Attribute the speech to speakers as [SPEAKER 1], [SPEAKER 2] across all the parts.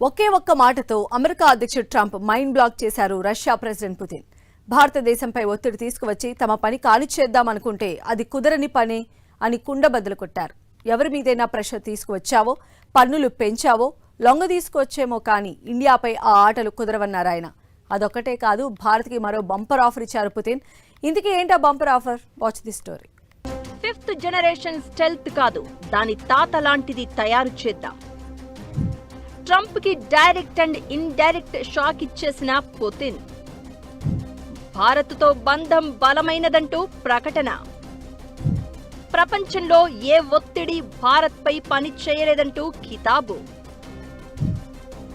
[SPEAKER 1] ఒకే ఒక్క మాటతో అమెరికా అధ్యక్షుడు ట్రంప్ మైండ్ బ్లాక్ చేశారు రష్యా ప్రెసిడెంట్ పుతిన్. భారతదేశంపై ఒత్తిడి తీసుకువచ్చి తమ పని కానిచ్చేద్దామనుకుంటే అది కుదరని పని అని కుండబద్దలు కొట్టారు. ఎవరి మీదైనా ప్రెషర్ తీసుకువచ్చావో, పన్నులు పెంచావో లొంగ తీసుకువచ్చేమో కానీ ఇండియాపై ఆ ఆటలు కుదరవన్నారు ఆయన. అదొక్కటే కాదు, భారత్కి మరో బంపర్ ఆఫర్ ఇచ్చారు పుతిన్. ఇందుకే ఏంటా bumper offer? Watch the story.
[SPEAKER 2] 5th generation stealth కాదు, దాని తాత లాంటిది తయారు చేద్దాం. ట్రంప్ కి డైరెక్ట్ అండ్ ఇండైరెక్ట్ షాక్ ఇచ్చేసిన పుతిన్. భారత్తో బంధం బలమైనదంటూ ప్రకటన. ప్రపంచంలో ఏ ఒత్తిడి భారత్ పై పని చేయలేదంటూ కితాబు.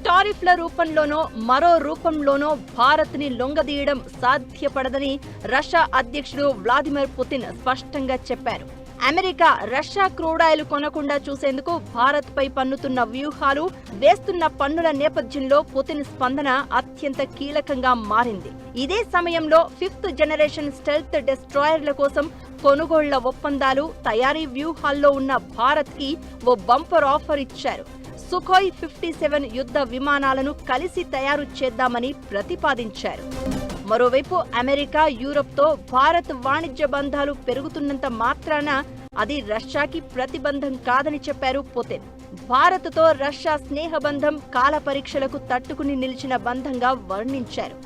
[SPEAKER 2] టారిఫ్ల రూపంలోనో మరో రూపంలోనో భారత్ ని లొంగదీయడం సాధ్యపడదని రష్యా అధ్యక్షుడు వ్లాదిమిర్ పుతిన్ స్పష్టంగా చెప్పారు. అమెరికా రష్యా క్రూడాయిల్ కొనకుండా చూసేందుకు భారత్ పై పన్నుతున్న వ్యూహాలు, వేస్తున్న పన్నుల నేపథ్యంలో పుతిన్ స్పందన అత్యంత కీలకంగా మారింది. ఇదే సమయంలో 5th జనరేషన్ స్టెల్త్ డెస్ట్రాయర్ల కోసం కొనుగోళ్ల ఒప్పందాలు, తయారీ వ్యూహాల్లో ఉన్న భారత్ కి ఓ బంపర్ ఆఫర్ ఇచ్చారు. సుఖోయ్ 57 యుద్ధ విమానాలను కలిసి తయారు చేద్దామని ప్రతిపాదించారు. మరోవైపు అమెరికా, యూరప్తో భారత్ వాణిజ్య బంధాలు పెరుగుతున్నంత మాత్రాన అది రష్యాకి ప్రతిబంధం కాదని చెప్పారు పుతిన్. భారత్తో రష్యా స్నేహబంధం కాల పరీక్షలకు తట్టుకుని నిలిచిన బంధంగా వర్ణించారు.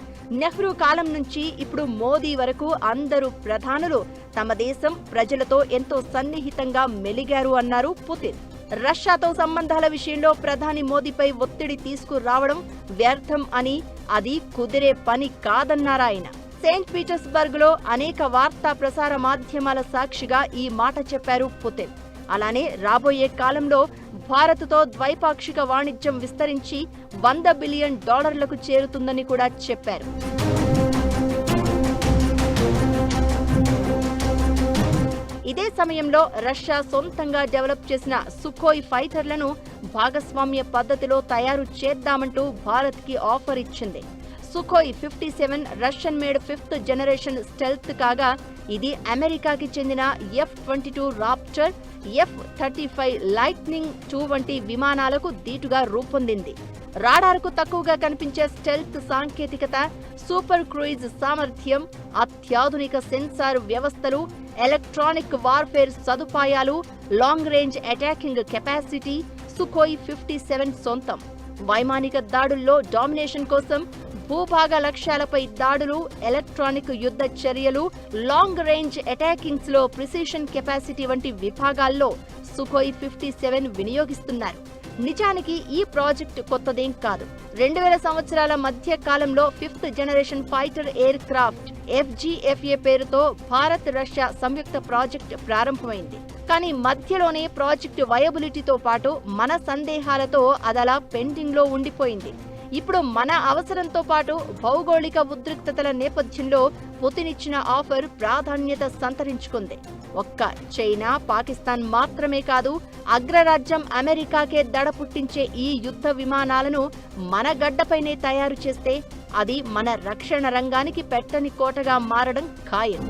[SPEAKER 2] నెహ్రూ కాలం నుంచి ఇప్పుడు మోదీ వరకు అందరూ ప్రధానులు తమ దేశం ప్రజలతో ఎంతో సన్నిహితంగా మెలిగారు అన్నారు పుతిన్. రష్యాతో సంబంధాల విషయంలో ప్రధాని మోదీపై ఒత్తిడి తీసుకురావడం వ్యర్థం అని, అది కుదిరే పని కాదన్నారాయన. సెయింట్ పీటర్స్బర్గ్ లో అనేక వార్తా ప్రసార మాధ్యమాల సాక్షిగా ఈ మాట చెప్పారు పుతిన్. అలానే రాబోయే కాలంలో భారత్తో ద్వైపాక్షిక వాణిజ్యం విస్తరించి $100 బిలియన్ చేరుతుందని కూడా చెప్పారు. ఇదే సమయంలో రష్యా సొంతంగా డెవలప్ చేసిన సుఖోయ్ ఫైటర్లను భాగస్వామ్య పద్ధతిలో తయారు చేద్దామంటూ భారత్ కి ఆఫర్ ఇచ్చింది. Sukhoi 57 Russian made 5th generation stealth కాగా, ఇది అమెరికాకి చెందిన F-22 Raptor, F-35 lightning II వంటి విమానాలకు దీటుగా రూపొందింది. రాడార్కు తక్కువగా కనిపించే స్టెల్త్ సాంకేతికత, సూపర్ క్రూయిజ్ సామర్థ్యం, అత్యాధునిక సెన్సార్ వ్యవస్థలు, ఎలక్ట్రానిక్ వార్ఫేర్ సదుపాయాలు, long range attacking capacity Sukhoi 57 సొంతం. వైమానిక దాడుల్లో డామినేషన్ కోసం, భూభాగ లక్ష్యాలపై దాడులు, ఎలక్ట్రానిక్ యుద్ధ చర్యలు, లాంగ్ రేంజ్ అటాకింగ్స్ లో ప్రిసిషన్ కెపాసిటీ వంటి విభాగాల్లో సుఖోయ్ 57 వినియోగిస్తున్నారు. నిజానికి ఈ ప్రాజెక్ట్ కొత్తదేం కాదు. 2000 సంవత్సరాల మధ్య కాలంలో 5th generation fighter air craft FGFA పేరుతో భారత్ రష్యా సంయుక్త ప్రాజెక్ట్ ప్రారంభమైంది. కానీ మధ్యలోనే ప్రాజెక్టు వయబిలిటీతో పాటు మన సందేహాలతో అదలా పెండింగ్ లో ఉండిపోయింది. ఇప్పుడు మన అవసరంతో పాటు భౌగోళిక ఉద్రిక్తతల నేపథ్యంలో పుతిన్ ఇచ్చిన ఆఫర్ ప్రాధాన్యత సంతరించుకుంది. ఒక్క చైనా, పాకిస్తాన్ మాత్రమే కాదు, అగ్రరాజ్యం అమెరికాకే దడ పుట్టించే ఈ యుద్ధ విమానాలను మన గడ్డపైనే తయారు చేస్తే అది మన రక్షణ రంగానికి పెట్టని కోటగా మారడం ఖాయం.